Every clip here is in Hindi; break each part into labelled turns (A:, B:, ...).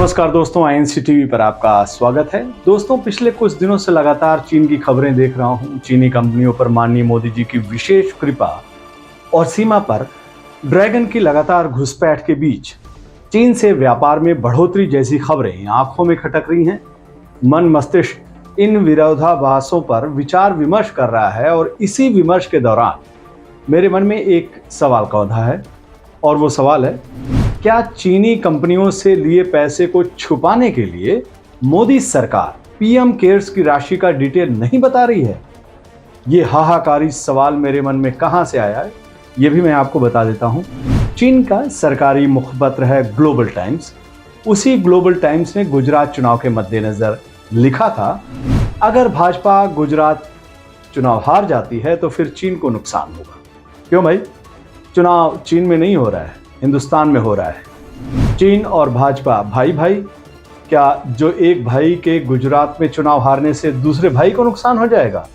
A: नमस्कार दोस्तों, आईएनसी टीवी पर आपका स्वागत है। दोस्तों, पिछले कुछ दिनों से लगातार चीन की खबरें देख रहा हूं। चीनी कंपनियों पर माननीय मोदी जी की विशेष कृपा और सीमा पर ड्रैगन की लगातार घुसपैठ के बीच चीन से व्यापार में बढ़ोतरी जैसी खबरें आंखों में खटक रही हैं। मन मस्तिष्क इन विरोधाभासों पर विचार विमर्श कर रहा है और इसी विमर्श के दौरान मेरे मन में एक सवाल का उठा है और वो सवाल है, क्या चीनी कंपनियों से लिए पैसे को छुपाने के लिए मोदी सरकार पीएम केयर्स की राशि का डिटेल नहीं बता रही है? ये हाहाकारी सवाल मेरे मन में कहां से आया है, ये भी मैं आपको बता देता हूं। चीन का सरकारी मुखपत्र है ग्लोबल टाइम्स। उसी ग्लोबल टाइम्स ने गुजरात चुनाव के मद्देनजर लिखा था, अगर भाजपा गुजरात चुनाव हार जाती है तो फिर चीन को नुकसान होगा। क्यों भाई? चुनाव चीन में नहीं हो रहा है, हिंदुस्तान में हो रहा है। चीन और भाजपा भाई भाई, क्या जो एक भाई के गुजरात में चुनाव हारने से दूसरे भाई को नुकसान हो जाएगा?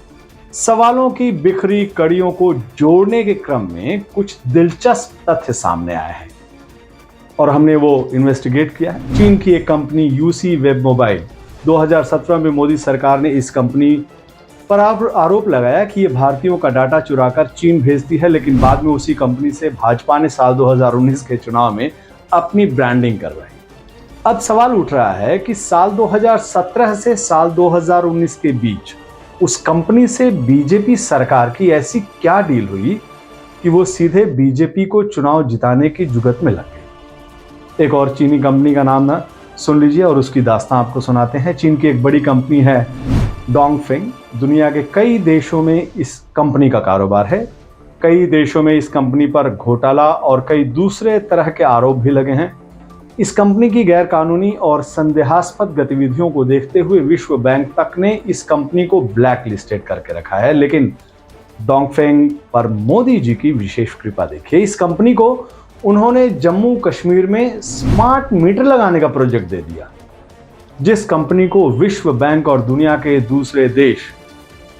A: सवालों की बिखरी कड़ियों को जोड़ने के क्रम में कुछ दिलचस्प तथ्य सामने आए हैं और हमने वो इन्वेस्टिगेट किया है। चीन की एक कंपनी यूसी वेब मोबाइल, 2017 में मोदी सरकार ने इस कंपनी पर आरोप लगाया कि ये भारतीयों का डाटा चुराकर चीन भेजती है, लेकिन बाद में उसी कंपनी से भाजपा ने साल 2019 के चुनाव में अपनी ब्रांडिंग करवाई। अब सवाल उठ रहा है कि साल 2017 से साल 2019 के बीच उस कंपनी से बीजेपी सरकार की ऐसी क्या डील हुई कि वो सीधे बीजेपी को चुनाव जिताने की जुगत में लग गई। एक और चीनी कंपनी का नाम ना सुन लीजिए और उसकी दास्तां आपको सुनाते हैं। चीन की एक बड़ी कंपनी है डोंगफेंग। दुनिया के कई देशों में इस कंपनी का कारोबार है। कई देशों में इस कंपनी पर घोटाला और कई दूसरे तरह के आरोप भी लगे हैं। इस कंपनी की गैरकानूनी और संदेहास्पद गतिविधियों को देखते हुए विश्व बैंक तक ने इस कंपनी को ब्लैक लिस्टेड करके रखा है। लेकिन डोंगफेंग पर मोदी जी की विशेष कृपा देखिए। इस कंपनी को उन्होंने जम्मू कश्मीर में स्मार्ट मीटर लगाने का प्रोजेक्ट दे दिया। जिस कंपनी को विश्व बैंक और दुनिया के दूसरे देश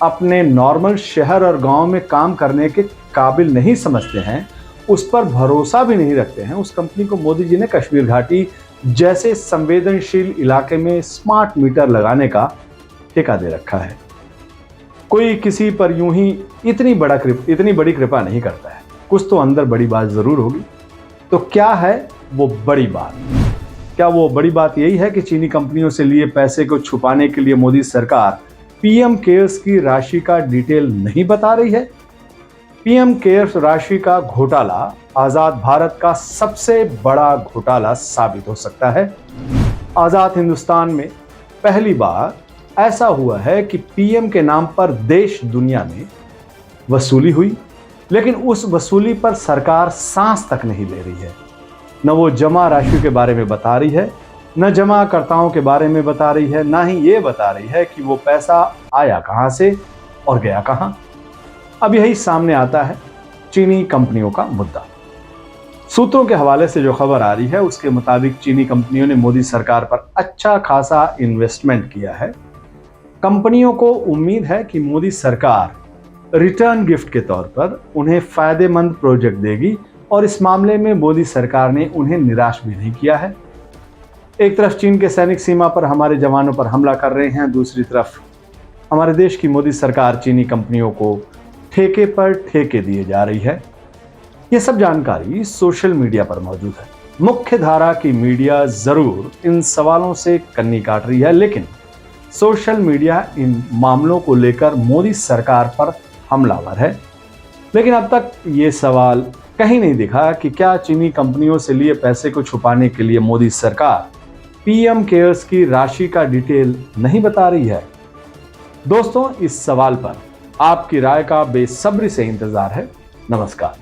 A: अपने नॉर्मल शहर और गांव में काम करने के काबिल नहीं समझते हैं, उस पर भरोसा भी नहीं रखते हैं, उस कंपनी को मोदी जी ने कश्मीर घाटी जैसे संवेदनशील इलाके में स्मार्ट मीटर लगाने का ठेका दे रखा है। कोई किसी पर यूं ही इतनी बड़ी कृपा नहीं करता है, कुछ तो अंदर बड़ी बात जरूर होगी। तो क्या है वो बड़ी बात? क्या वो बड़ी बात यही है कि चीनी कंपनियों से लिए पैसे को छुपाने के लिए मोदी सरकार पीएम केयर्स की राशि का डिटेल नहीं बता रही है? पीएम केयर्स राशि का घोटाला आजाद भारत का सबसे बड़ा घोटाला साबित हो सकता है। आजाद हिंदुस्तान में पहली बार ऐसा हुआ है कि पीएम के नाम पर देश दुनिया में वसूली हुई, लेकिन उस वसूली पर सरकार सांस तक नहीं ले रही है। न वो जमा राशि के बारे में बता रही है, न जमाकर्ताओं के बारे में बता रही है, ना ही ये बता रही है कि वो पैसा आया कहां से और गया कहां। अब यही सामने आता है चीनी कंपनियों का मुद्दा। सूत्रों के हवाले से जो खबर आ रही है उसके मुताबिक चीनी कंपनियों ने मोदी सरकार पर अच्छा खासा इन्वेस्टमेंट किया है। कंपनियों को उम्मीद है कि मोदी सरकार रिटर्न गिफ्ट के तौर पर उन्हें फायदेमंद प्रोजेक्ट देगी और इस मामले में मोदी सरकार ने उन्हें निराश भी नहीं किया है। एक तरफ चीन के सैनिक सीमा पर हमारे जवानों पर हमला कर रहे हैं, दूसरी तरफ हमारे देश की मोदी सरकार चीनी कंपनियों को ठेके पर ठेके दिए जा रही है। ये सब जानकारी सोशल मीडिया पर मौजूद है। मुख्य धारा की मीडिया जरूर इन सवालों से कन्नी काट रही है, लेकिन सोशल मीडिया इन मामलों को लेकर मोदी सरकार पर हमलावर है। लेकिन अब तक ये सवाल कहीं नहीं दिखा कि क्या चीनी कंपनियों से लिए पैसे को छुपाने के लिए मोदी सरकार पीएम केयर्स की राशि का डिटेल नहीं बता रही है। दोस्तों, इस सवाल पर आपकी राय का बेसब्री से इंतजार है। नमस्कार।